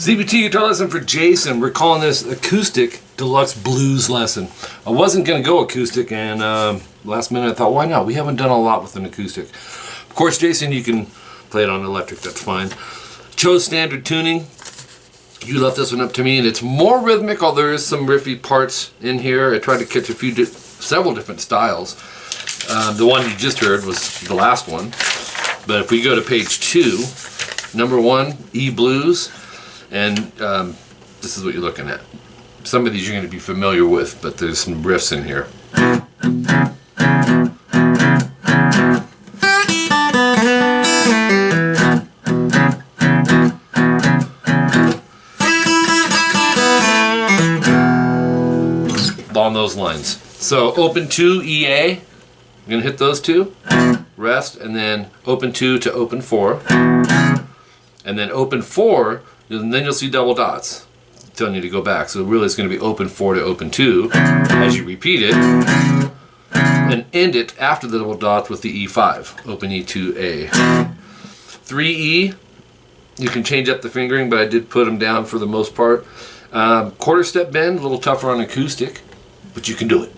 CVT Guitar Lesson for Jason. We're calling this Acoustic Deluxe Blues Lesson. I wasn't going to go acoustic, and last minute I thought, why not? We haven't done a lot with an acoustic. Of course, Jason, you can play it on electric, that's fine. Chose standard tuning. You left this one up to me, and it's more rhythmic, although there is some riffy parts in here. I tried to catch several different styles. The one you just heard was the last one. But if we go to page 2, number 1, E Blues. And this is what you're looking at. Some of these you're going to be familiar with, but there's some riffs in here. Along those lines. So open 2, EA. I'm going to hit those two. Rest, and then open 2 to open 4. And then open 4. And then you'll see double dots telling you to go back. So really it's going to be open 4 to open 2 as you repeat it. And end it after the double dots with the E5. Open E2A. 3E, you can change up the fingering, but I did put them down for the most part. Quarter step bend, a little tougher on acoustic, but you can do it.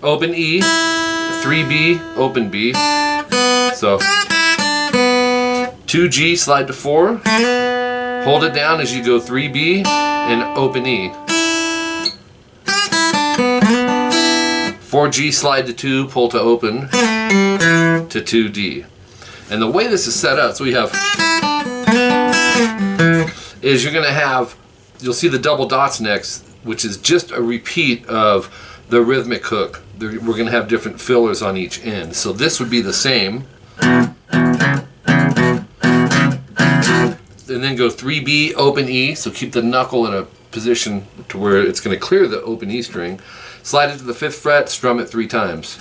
Open E, 3B, open B. So 2G, slide to 4. Hold it down as you go 3B and open E. 4G, slide to 2, pull to open to 2D. And the way this is set up, so we have, is you're going to have, you'll see the double dots next, which is just a repeat of the rhythmic hook. We're going to have different fillers on each end. So this would be the same. And then go 3B, open E, so keep the knuckle in a position to where it's going to clear the open E string. Slide it to the 5th fret, strum it 3 times.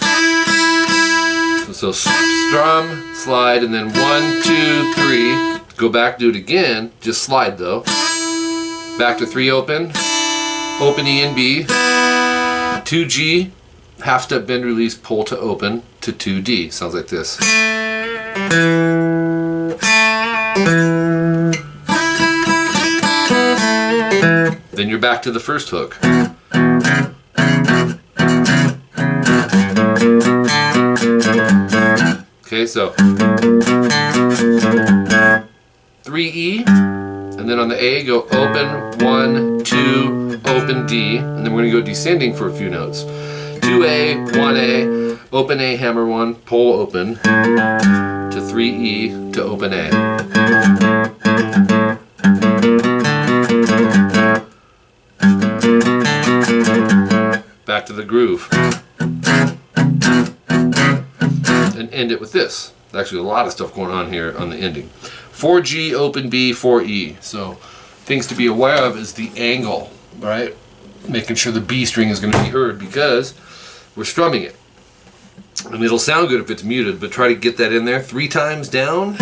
So strum, slide, and then 1, 2, 3. Go back, do it again, just slide though. Back to 3 open, open E and B. 2G, half step bend release, pull to open to 2D. Sounds like this. Then you're back to the first hook. Okay, so 3E, and then on the A, go open, 1, 2, open D, and then we're going to go descending for a few notes. 2A, 1A, open A, hammer 1, pull open, to 3E, to open A. Back to the groove. And end it with this. There's actually a lot of stuff going on here on the ending. 4G, open B, 4E. So things to be aware of is the angle, right? Making sure the B string is going to be heard because we're strumming it. And it'll sound good if it's muted, but try to get that in there 3 times down.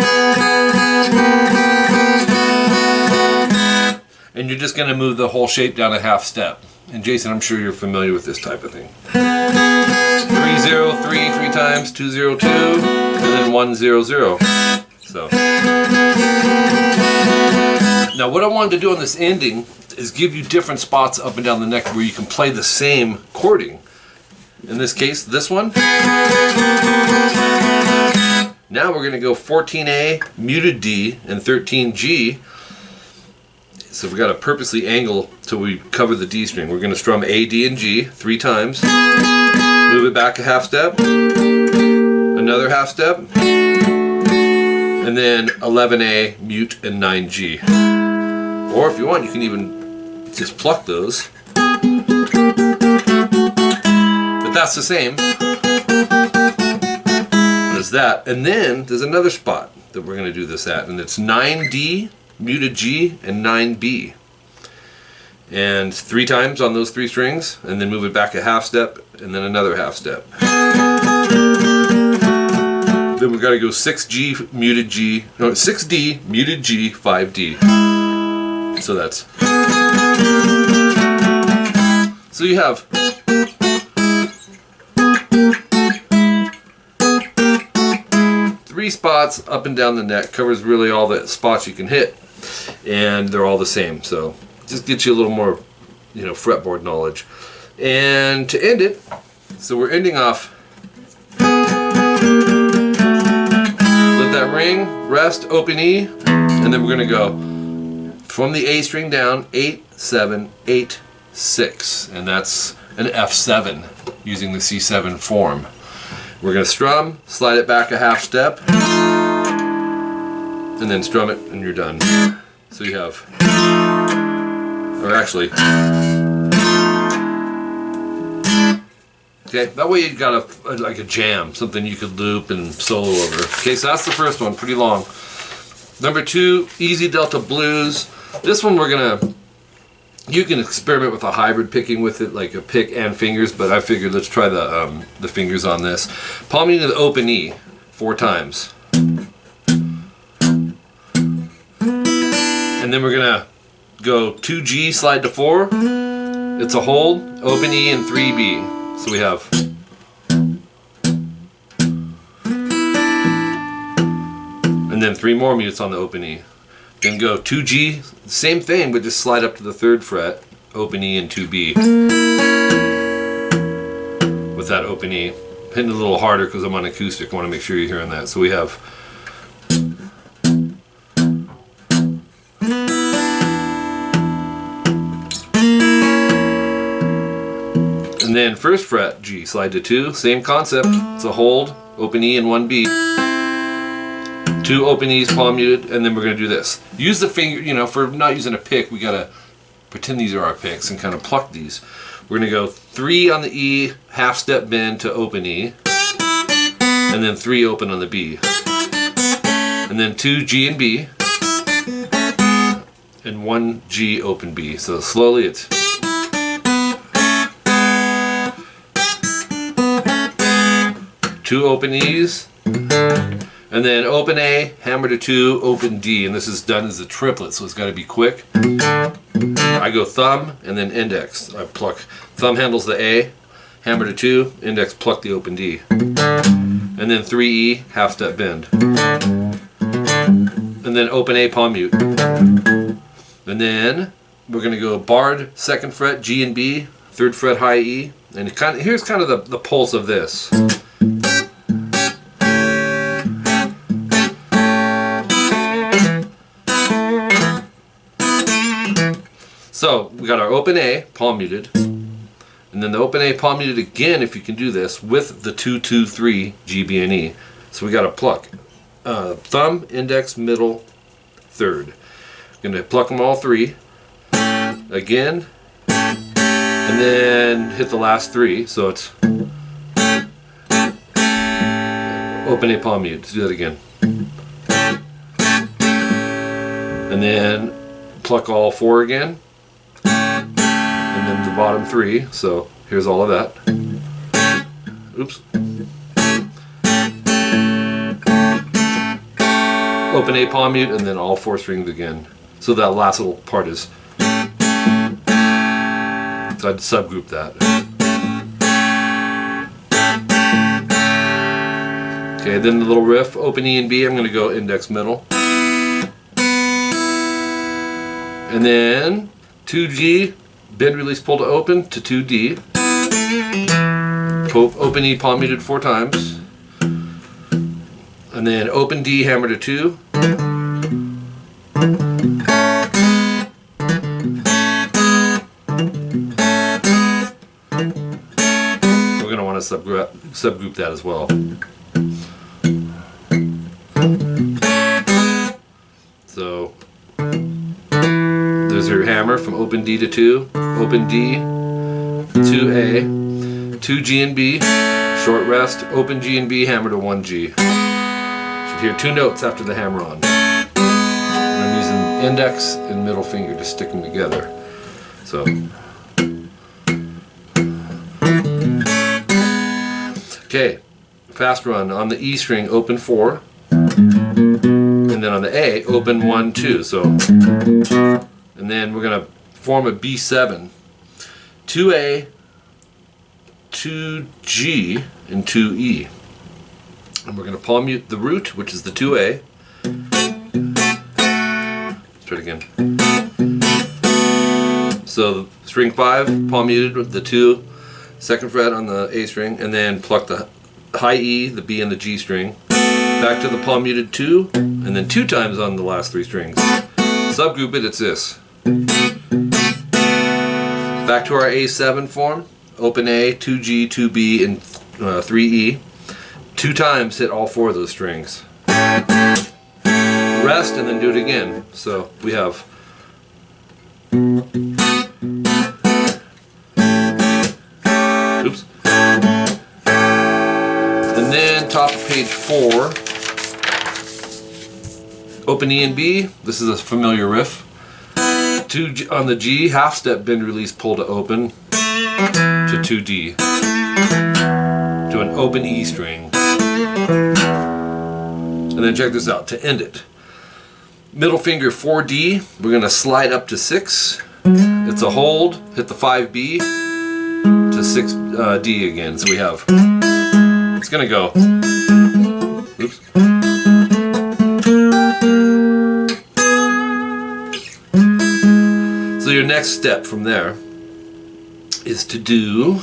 And you're just going to move the whole shape down a half step. And Jason, I'm sure you're familiar with this type of thing. 3-0-3 3 times, 2-0-2, and then 1-0-0. So now what I wanted to do on this ending is give you different spots up and down the neck where you can play the same chording. In this case, this one. Now we're going to go 14A, muted D, and 13G. So we got to purposely angle till we cover the D string. We're going to strum A, D, and G 3 times. Move it back a half step. Another half step. And then 11A, mute, and 9G. Or if you want, you can even just pluck those. But that's the same as that. And then there's another spot that we're going to do this at, and it's 9D, muted G, and 9B. and 3 times on those 3 strings, and then move it back a half step, and then another half step. Then we've got to go 6G muted G, no, 6D muted G, 5D. So that's. So you have 3 spots up and down the neck, covers really all the spots you can hit, and they're all the same. So just gets you a little more, you know, fretboard knowledge. And to end it, so we're ending off. Let that ring, rest, open E, and then we're going to go from the A string down, 8, 7, 8, 6, and that's an F7 using the C7 form. We're going to strum, slide it back a half step, and then strum it, and you're done. So you have, or actually, okay, that way you got like a jam, something you could loop and solo over. Okay, so that's the first one, pretty long. Number 2, Easy Delta Blues. This one we're gonna, you can experiment with a hybrid picking with it, like a pick and fingers, but I figured let's try the fingers on this. Palming to the open E 4 times. And then we're gonna go 2G, slide to 4. It's a hold, open E, and 3B. So we have. And then 3 more mutes on the open E. Then go 2G, same thing, but just slide up to the 3rd fret, open E and 2B. With that open E. Hitting it a little harder because I'm on acoustic, I want to make sure you're hearing that. So we have. And then 1st fret, G, slide to 2, same concept, it's a hold, open E and 1B. 2 open E's, palm muted, and then we're going to do this. Use the finger, you know, for not using a pick, we got to pretend these are our picks and kind of pluck these. We're going to go 3 on the E, half step bend to open E, and then 3 open on the B. And then 2 G and B, and 1 G open B. So slowly it's. Two open E's, and then open A, hammer to 2, open D, and this is done as a triplet, so it's got to be quick. I go thumb and then index. I pluck. Thumb handles the A, hammer to 2, index pluck the open D, and then 3E, half step bend, and then open A, palm mute, and then we're going to go barred 2nd fret, G and B, 3rd fret, high E, and it kind of, here's kind of the pulse of this. So we got our open A, palm muted, and then the open A, palm muted again if you can do this with the 2, 2, 3, G, B, and E. So we got to pluck thumb, index, middle, 3rd. Going to pluck them all 3 again, and then hit the last 3. So it's open A, palm mute. Let's do that again, and then pluck all 4 again. And then the bottom 3, so here's all of that. Oops. Open A, palm mute, and then all 4 strings again. So that last little part is. So I'd subgroup that. Okay, then the little riff, open E and B, I'm going to go index middle. And then 2G, bend, release, pull to open to 2D. Open E, palm muted 4 times. And then open D, hammer to 2. We're going to want to subgroup that as well. So there's your hammer from open D to 2, open D, 2A, 2G and B, short rest, open G and B, hammer to 1G. Should hear 2 notes after the hammer on. And I'm using index and middle finger to stick them together. So okay, fast run on the E string, open 4, and then on the A, open 1, 2. So, and then we're gonna form a B7, 2A, 2G, and 2E. And we're going to palm mute the root, which is the 2A. Let's try it again. So string 5, palm muted with the 2, 2nd fret on the A string, and then pluck the high E, the B, and the G string. Back to the palm muted 2, and then 2 times on the last 3 strings. Subgroup it, it's this. Back to our A7 form. Open A, 2G, 2B, and 3E. 2 times hit all 4 of those strings. Rest and then do it again. So we have oops. And then top of page 4. Open E and B. This is a familiar riff. 2 on the G, half step bend release pull to open to 2D to an open E string, and then check this out to end it. Middle finger 4D, we're going to slide up to 6. It's a hold, hit the 5B to 6D again. So we have, it's going to go, oops. So your next step from there is to do,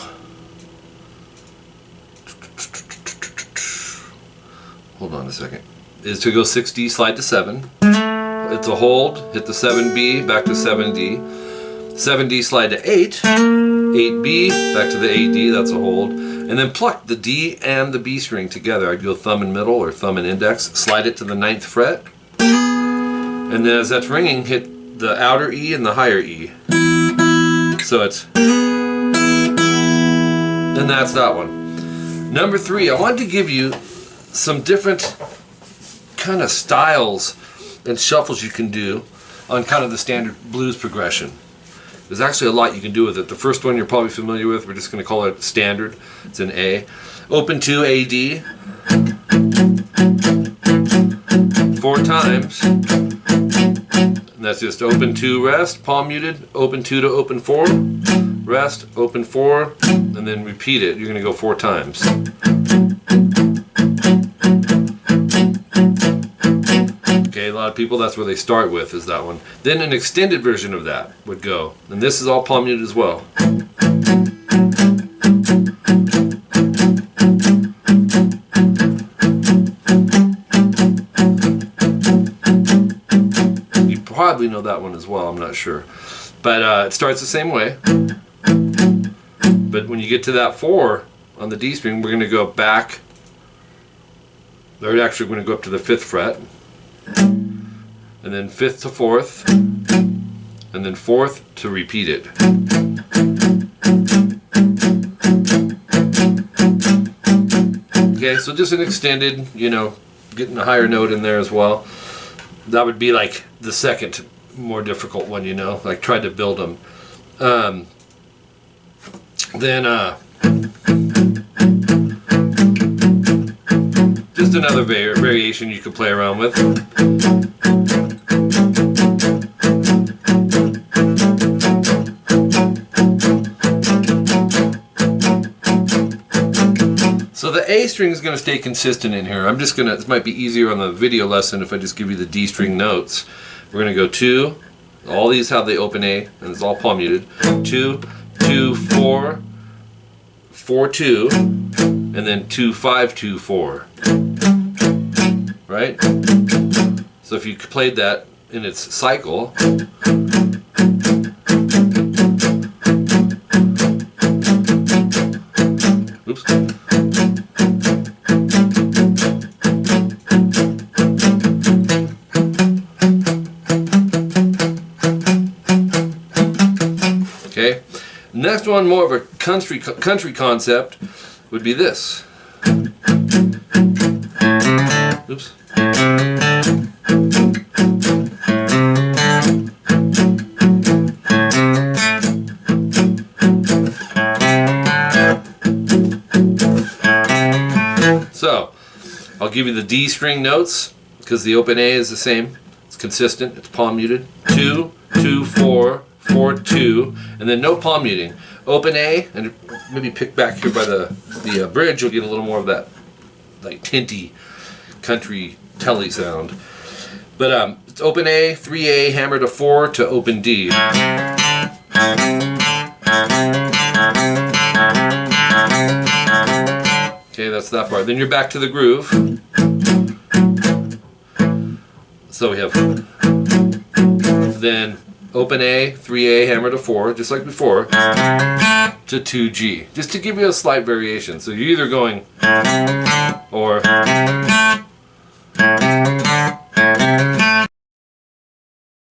hold on a second, is to go 6D, slide to 7. It's a hold, hit the 7B, back to 7D. 7D, slide to 8. 8B, back to the 8D, that's a hold. And then pluck the D and the B string together. I'd go thumb and middle or thumb and index, slide it to the 9th fret. And then as that's ringing, hit the outer E and the higher E. So it's, and that's that one. Number 3, I wanted to give you some different kind of styles and shuffles you can do on kind of the standard blues progression. There's actually a lot you can do with it. The first one you're probably familiar with, we're just going to call it standard. It's an A. Open 2, AD. 4 times. And that's just open 2, rest, palm muted, open 2 to open 4, rest, open 4, and then repeat it. You're going to go 4 times. Okay, a lot of people, that's where they start with, is that one. Then an extended version of that would go. And this is all palm muted as well. Probably know that one as well, I'm not sure. But it starts the same way. But when you get to that 4 on the D string, we're going to go back. They're actually going to go up to the 5th fret. And then 5th to 4th. And then 4th to repeat it. Okay, so just an extended, you know, getting a higher note in there as well. That would be like the second more difficult one, you know, like try to build them. Then just another variation you could play around with. So the A string is going to stay consistent in here. I'm just going to, this might be easier on the video lesson if I just give you the D string notes. We're going to go 2, all these have the open A, and it's all palm muted. 2, 2, 4, 4, 2, and then 2, 5, 2, 4. Right? So if you played that in its cycle, oops. Okay. Next one, more of a country concept, would be this. Oops. So I'll give you the D string notes because the open A is the same. It's consistent. It's palm muted. 2, 2, 4, 4, 2, and then no palm muting. Open A, and maybe pick back here by the bridge. You'll get a little more of that like tinty country telly sound. But it's open A, 3A, hammer to 4 to open D. Okay, that's that part. Then you're back to the groove. So we have then open A, 3A, hammer to 4, just like before, to 2G, just to give you a slight variation. So you're either going or